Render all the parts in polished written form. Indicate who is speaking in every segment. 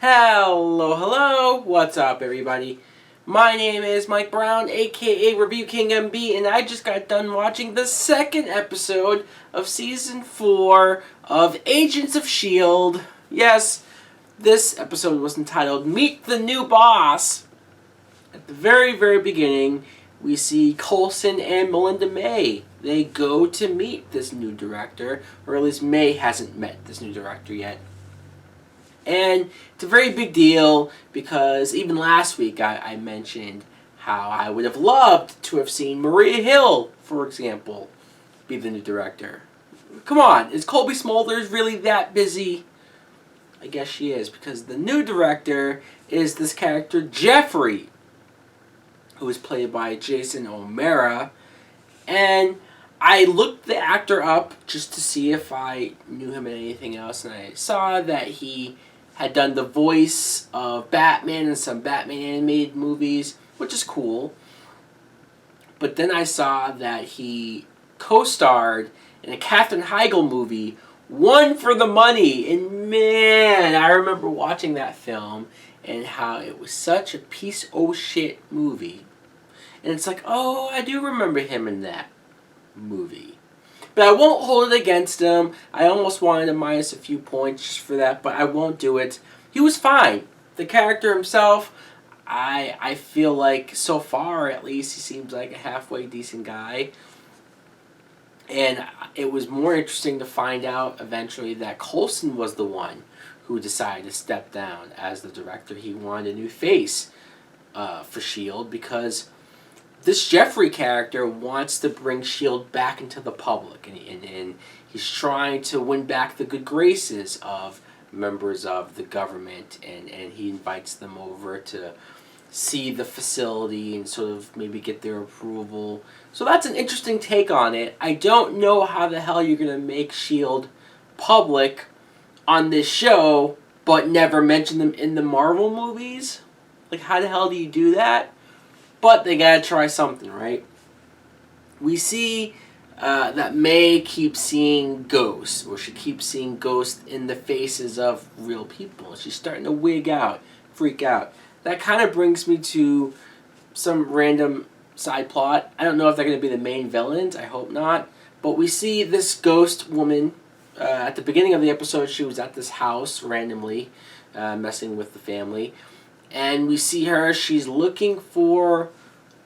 Speaker 1: Hello, what's up everybody? My name is Mike Brown, aka ReviewKingMB, and I just got done watching the second episode of Season 4 of Agents of S.H.I.E.L.D. Yes, this episode was entitled Meet the New Boss. At the very beginning, we see Coulson and Melinda May. They go to meet this new director, or at least May hasn't met this new director yet. And it's a very big deal because even last week I mentioned how I would have loved to have seen Maria Hill, for example, be the new director. Come on, is Colby Smulders really that busy? I guess she is, because the new director is this character Jeffrey, who is played by Jason O'Mara. And I looked the actor up just to see if I knew him in anything else, and I saw that he had done the voice of Batman in some Batman animated movies, which is cool. But then I saw that he co-starred in a Katherine Heigl movie, One for the Money. And man, I remember watching that film and how it was such a piece of shit movie. And it's like, oh, I do remember him in that movie. But I won't hold it against him. I almost wanted to minus a few points just for that, but I won't do it. He was fine. The character himself, I feel like so far at least he seems like a halfway decent guy. And it was more interesting to find out eventually that Coulson was the one who decided to step down as the director. He wanted a new face for S.H.I.E.L.D. because this Jeffrey character wants to bring S.H.I.E.L.D. back into the public, and he's trying to win back the good graces of members of the government, and he invites them over to see the facility and sort of maybe get their approval. So that's an interesting take on it. I don't know how the hell you're going to make S.H.I.E.L.D. public on this show, but never mention them in the Marvel movies. Like, how the hell do you do that? But they gotta try something, right? We see that May keeps seeing ghosts, or she keeps seeing ghosts in the faces of real people. She's starting to wig out, freak out. That kind of brings me to some random side plot. I don't know if they're going to be the main villains. I hope not. But we see this ghost woman. At the beginning of the episode, she was at this house randomly, messing with the family. And we see her, she's looking for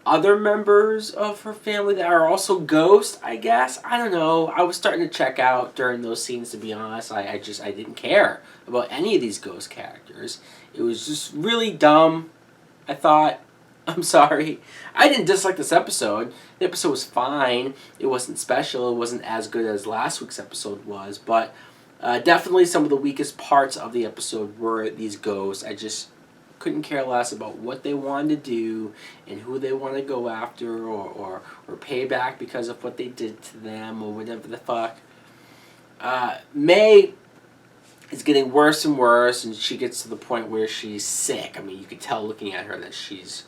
Speaker 1: other members of her family that are also ghosts, I guess. I don't know. I was starting to check out during those scenes, to be honest. I didn't care about any of these ghost characters. It was just really dumb, I thought. I'm sorry. I didn't dislike this episode. The episode was fine. It wasn't special. It wasn't as good as last week's episode was. But definitely some of the weakest parts of the episode were these ghosts. I just couldn't care less about what they wanted to do and who they want to go after or pay back because of what they did to them or whatever the fuck. May is getting worse and worse, and she gets to the point where she's sick. I mean, you could tell looking at her that she's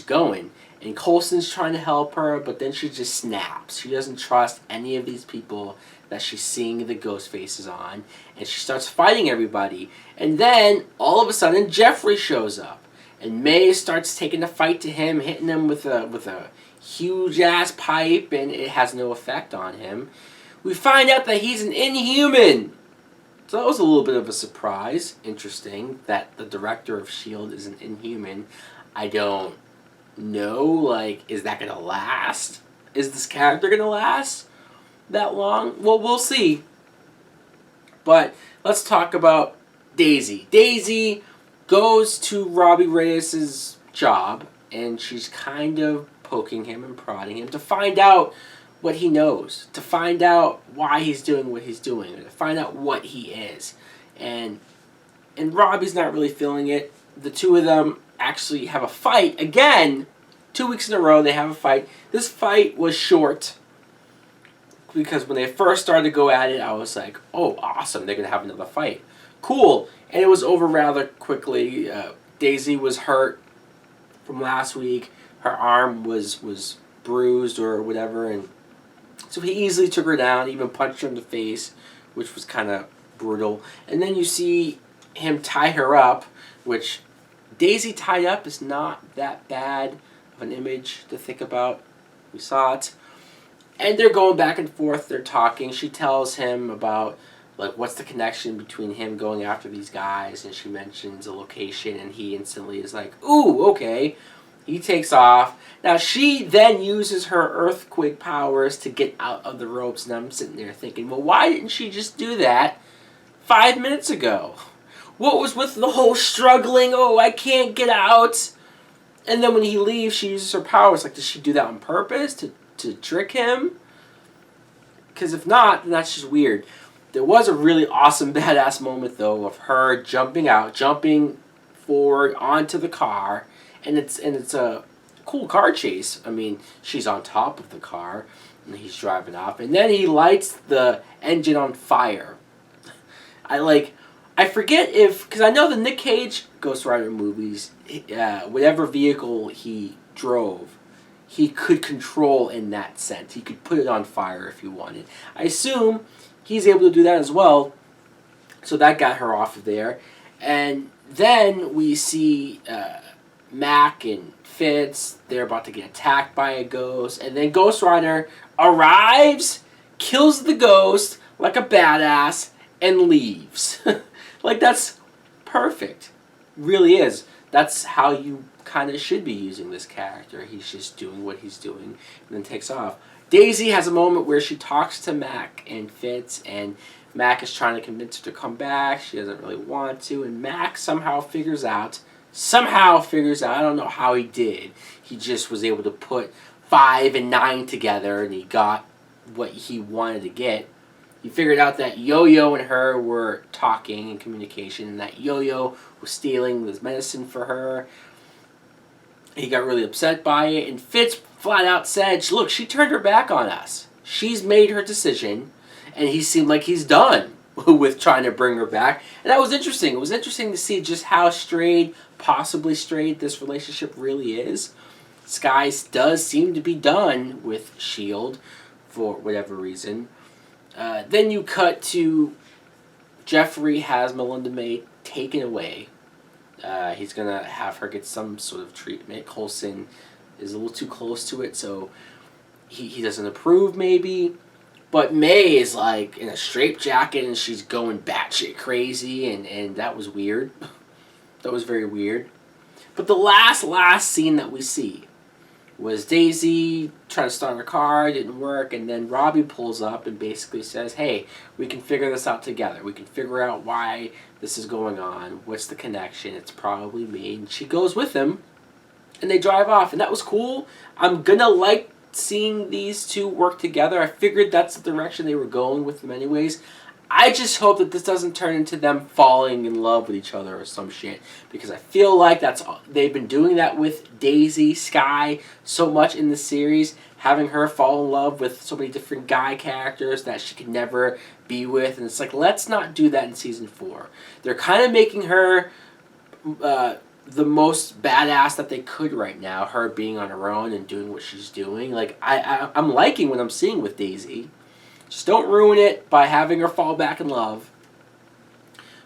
Speaker 1: going. And Coulson's trying to help her, but then she just snaps. She doesn't trust any of these people that she's seeing the ghost faces on, and she starts fighting everybody. And then, all of a sudden, Jeffrey shows up, and May starts taking the fight to him, hitting him with a huge-ass pipe, and it has no effect on him. We find out that he's an Inhuman! So that was a little bit of a surprise. Interesting that the director of S.H.I.E.L.D. is an Inhuman. I don't know, like, is that gonna last? Is this character gonna last that long? Well, we'll see. But let's talk about Daisy. Daisy goes to Robbie Reyes' job, and she's kind of poking him and prodding him to find out what he knows, to find out why he's doing what he's doing, to find out what he is. And Robbie's not really feeling it. The two of them actually have a fight again. 2 weeks in a row they have a fight. This fight was short because when they first started to go at it, I was like, oh, awesome, they're going to have another fight. Cool. And it was over rather quickly. Daisy was hurt from last week. Her arm was bruised or whatever, and so he easily took her down, even punched her in the face, which was kind of brutal. And then you see him tie her up, which Daisy tied up is not that bad of an image to think about. We saw it. And they're going back and forth. They're talking. She tells him about, like, what's the connection between him going after these guys. And she mentions a location. And he instantly is like, ooh, okay. He takes off. Now, she then uses her earthquake powers to get out of the ropes. And I'm sitting there thinking, well, why didn't she just do that 5 minutes ago? What was with the whole struggling? Oh, I can't get out. And then when he leaves, she uses her powers. Like, does she do that on purpose to trick him? Because if not, then that's just weird. There was a really awesome, badass moment, though, of her jumping forward onto the car. And it's a cool car chase. I mean, she's on top of the car, and he's driving off. And then he lights the engine on fire. I forget because I know the Nick Cage Ghost Rider movies, whatever vehicle he drove, he could control in that sense. He could put it on fire if he wanted. I assume he's able to do that as well. So that got her off of there. And then we see Mac and Fitz. They're about to get attacked by a ghost. And then Ghost Rider arrives, kills the ghost like a badass, and leaves. Like, that's perfect. Really is. That's how you kind of should be using this character. He's just doing what he's doing and then takes off. Daisy has a moment where she talks to Mac and Fitz, and Mac is trying to convince her to come back. She doesn't really want to, and Mac somehow figures out, I don't know how he did. He just was able to put 5 and 9 together, and he got what he wanted to get. He figured out that Yo-Yo and her were talking in communication, and that Yo-Yo was stealing this medicine for her. He got really upset by it, and Fitz flat out said, look, she turned her back on us. She's made her decision, and he seemed like he's done with trying to bring her back. And that was interesting. It was interesting to see just how possibly strayed this relationship really is. Skye does seem to be done with S.H.I.E.L.D. for whatever reason. Then you cut to Jeffrey has Melinda May taken away. He's going to have her get some sort of treatment. Coulson is a little too close to it, so he doesn't approve maybe. But May is like in a straitjacket and she's going batshit crazy, and that was weird. That was very weird. But the last scene that we see was Daisy trying to start her car, didn't work, and then Robbie pulls up and basically says, hey, we can figure this out together. We can figure out why this is going on. What's the connection? It's probably me. And she goes with him, and they drive off, and that was cool. I'm gonna like seeing these two work together. I figured that's the direction they were going with them anyways. I just hope that this doesn't turn into them falling in love with each other or some shit, because I feel like they've been doing that with Daisy, Skye, so much in the series, having her fall in love with so many different guy characters that she could never be with, and it's like, let's not do that in Season 4. They're kind of making her the most badass that they could right now, her being on her own and doing what she's doing. Like, I'm liking what I'm seeing with Daisy. Just don't ruin it by having her fall back in love.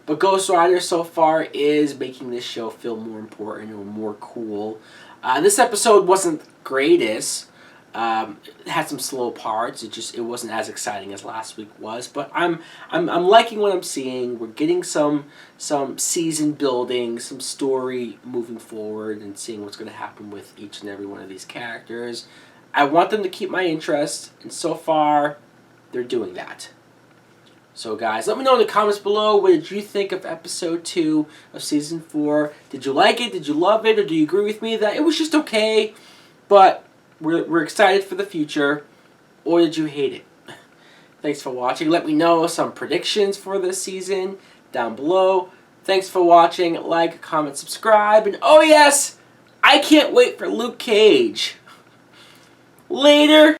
Speaker 1: But Ghost Rider so far is making this show feel more important and more cool. This episode wasn't greatest. It had some slow parts. It wasn't as exciting as last week was. But I'm liking what I'm seeing. We're getting some season building, some story moving forward, and seeing what's going to happen with each and every one of these characters. I want them to keep my interest, and so far they're doing that. So guys, let me know in the comments below, what did you think of episode 2 of season 4? Did you like it? Did you love it? Or do you agree with me that it was just okay, but we're excited for the future? Or did you hate it? Thanks for watching. Let me know some predictions for this season down below. Thanks for watching. Like, comment, subscribe, and oh yes, I can't wait for Luke Cage. Later.